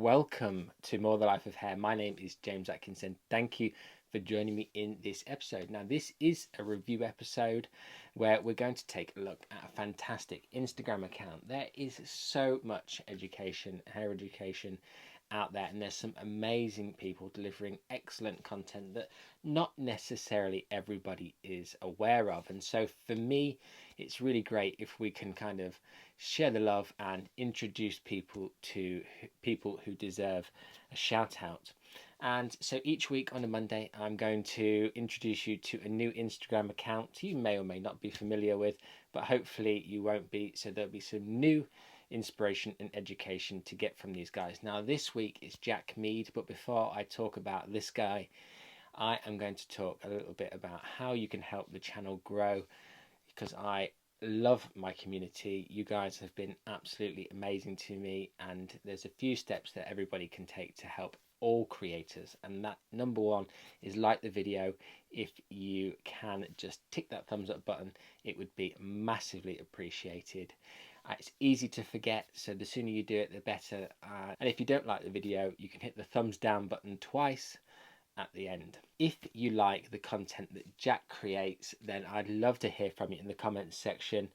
welcome to More the Life of Hair. My name is James Atkinson. Thank you for joining me in this episode. Now, this is a review episode where we're going to take a look at a fantastic Instagram account. There is so much education, hair education out there, and there's some amazing people delivering excellent content that not necessarily everybody is aware of. And so for me, it's really great if we can kind of share the love and introduce people to people who deserve a shout out. And so each week on a Monday, I'm going to introduce you to a new Instagram account you may or may not be familiar with, but hopefully you won't be. So there'll be some new inspiration and education to get from these guys. Now, this week is Jack Mead, but before I talk about this guy, I am going to talk a little bit about how you can help the channel grow, because I love my community. You guys have been absolutely amazing to me, and there's a few steps that everybody can take to help all creators, and that number one is like the video. If you can just tick that thumbs up button, it would be massively appreciated. It's easy to forget, so the sooner you do it the better. And if you don't like the video, you can hit the thumbs down button twice at the end. If you like the content that Jack creates, then I'd love to hear from you in the comments section.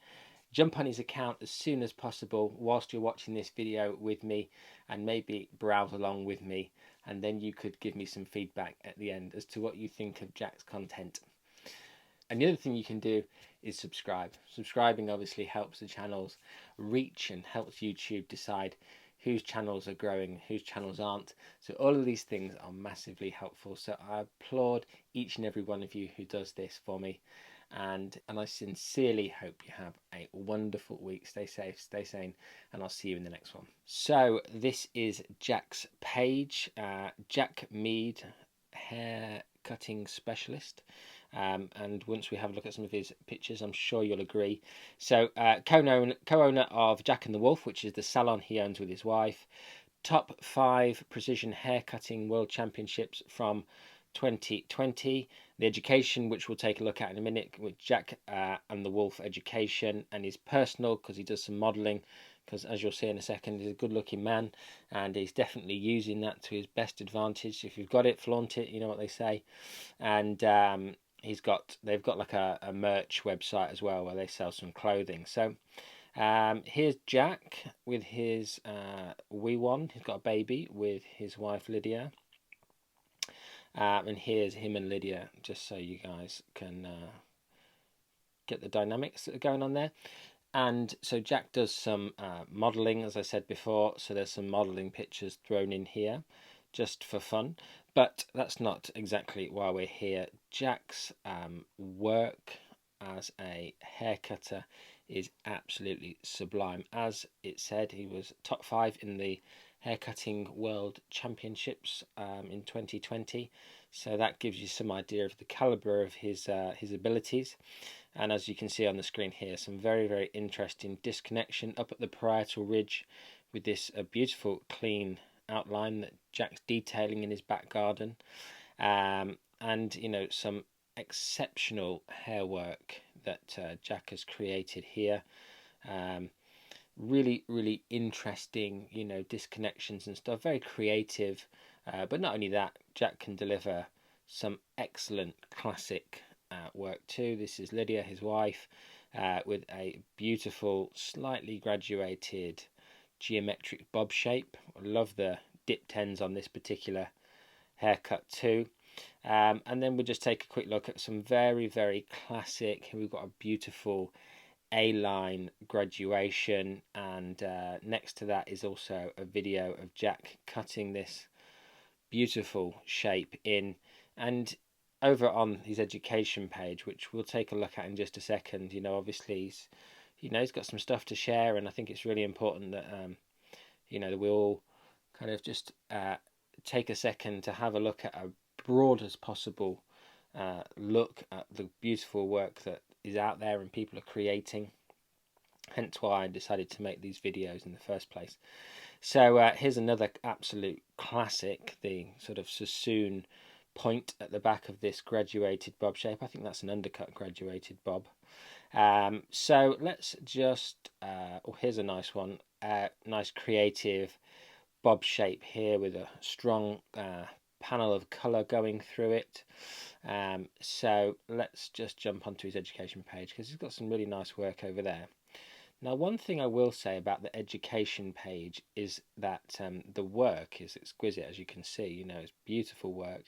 Jump on his account as soon as possible whilst you're watching this video with me, and maybe browse along with me, and then you could give me some feedback at the end as to what you think of Jack's content. And the other thing you can do is subscribe. Subscribing obviously helps the channel's reach and helps YouTube decide whose channels are growing, whose channels aren't. So all of these things are massively helpful. So I applaud each and every one of you who does this for me. And I sincerely hope you have a wonderful week. Stay safe, stay sane, and I'll see you in the next one. So this is Jack's page, Jack Mead, hair cutting specialist. And once we have a look at some of his pictures, I'm sure you'll agree. So co-owner of Jack and the Wolf, which is the salon he owns with his wife. Top 5 precision haircutting world championships from 2020. The education, which we'll take a look at in a minute, with Jack and the Wolf education, and his personal, because he does some modelling, because as you'll see in a second, he's a good looking man, and he's definitely using that to his best advantage. If you've got it, flaunt it, you know what they say. And they've got like a merch website as well where they sell some clothing. So here's Jack with his wee one. He's got a baby with his wife Lydia. And here's him and Lydia, just so you guys can get the dynamics that are going on there. And so Jack does some modelling, as I said before, so there's some modelling pictures thrown in here just for fun. But that's not exactly why we're here. Jack's work as a hair cutter is absolutely sublime. As it said, he was top 5 in the haircutting world championships in 2020. So that gives you some idea of the caliber of his abilities. And as you can see on the screen here, some very, very interesting disconnection up at the parietal ridge with this beautiful clean outline that Jack's detailing in his back garden. And, you know, some exceptional hair work that Jack has created here. Really, really interesting, you know, disconnections and stuff. Very creative. But not only that, Jack can deliver some excellent classic work too. This is Lydia, his wife, with a beautiful, slightly graduated geometric bob shape. I love the dip tens on this particular haircut too. And then we'll just take a quick look at some very, very classic. We've got a beautiful A-line graduation, and next to that is also a video of Jack cutting this beautiful shape in. And over on his education page, which we'll take a look at in just a second, you know, obviously he's got some stuff to share, and I think it's really important that you know, that we all kind of just take a second to have a look at a broad as possible look at the beautiful work that is out there and people are creating. Hence why I decided to make these videos in the first place. So here's another absolute classic, the sort of Sassoon point at the back of this graduated bob shape. I think that's an undercut graduated bob. So let's just, oh, here's a nice one, nice creative bob shape here with a strong panel of colour going through it. So let's just jump onto his education page, because he's got some really nice work over there. Now, one thing I will say about the education page is that the work is exquisite, as you can see. You know, it's beautiful work.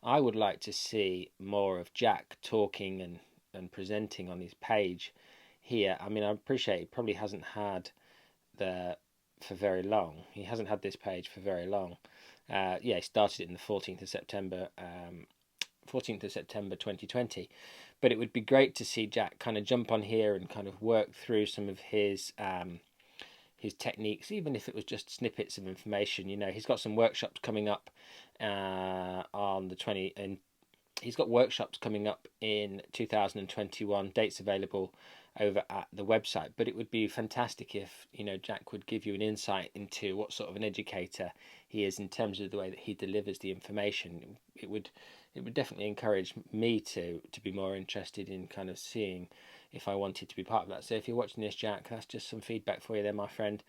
I would like to see more of Jack talking and presenting on his page here. I mean, I appreciate he probably hasn't had for very long. He hasn't had this page for very long. Yeah, he started it in the 14th of September, 2020. But it would be great to see Jack kind of jump on here and kind of work through some of his techniques, even if it was just snippets of information. You know, he's got some workshops coming up on the 20th, and he's got workshops coming up in 2021. Dates available over at the website. But it would be fantastic if, you know, Jack would give you an insight into what sort of an educator he is in terms of the way that he delivers the information. It would definitely encourage me to be more interested in kind of seeing if I wanted to be part of that. So if you're watching this, Jack, that's just some feedback for you there, my friend.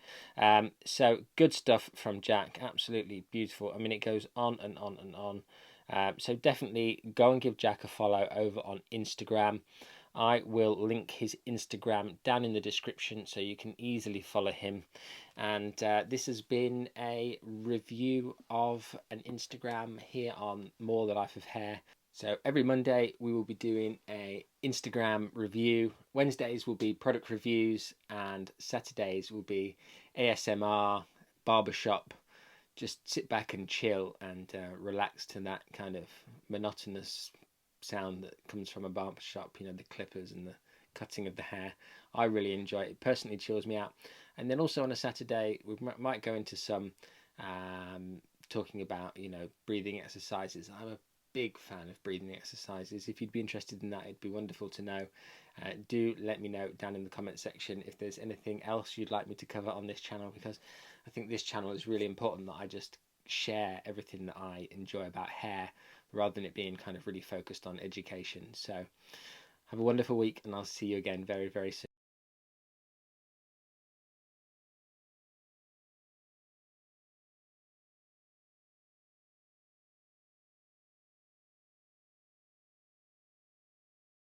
So good stuff from Jack. Absolutely beautiful. I mean, it goes on and on and on. So definitely go and give Jack a follow over on Instagram. I will link his Instagram down in the description so you can easily follow him. And this has been a review of an Instagram here on More the Life of Hair. So every Monday we will be doing a Instagram review. Wednesdays will be product reviews, and Saturdays will be ASMR, barbershop. Just sit back and chill and relax to that kind of monotonous sound that comes from a barbershop, you know, the clippers and the cutting of the hair. I really enjoy it. It personally chills me out. And then also on a Saturday, we might go into some talking about, you know, breathing exercises. I'm a big fan of breathing exercises. If you'd be interested in that, it'd be wonderful to know. Do let me know down in the comment section if there's anything else you'd like me to cover on this channel, because I think this channel is really important that I just share everything that I enjoy about hair, rather than it being kind of really focused on education. So have a wonderful week, and I'll see you again very, very soon.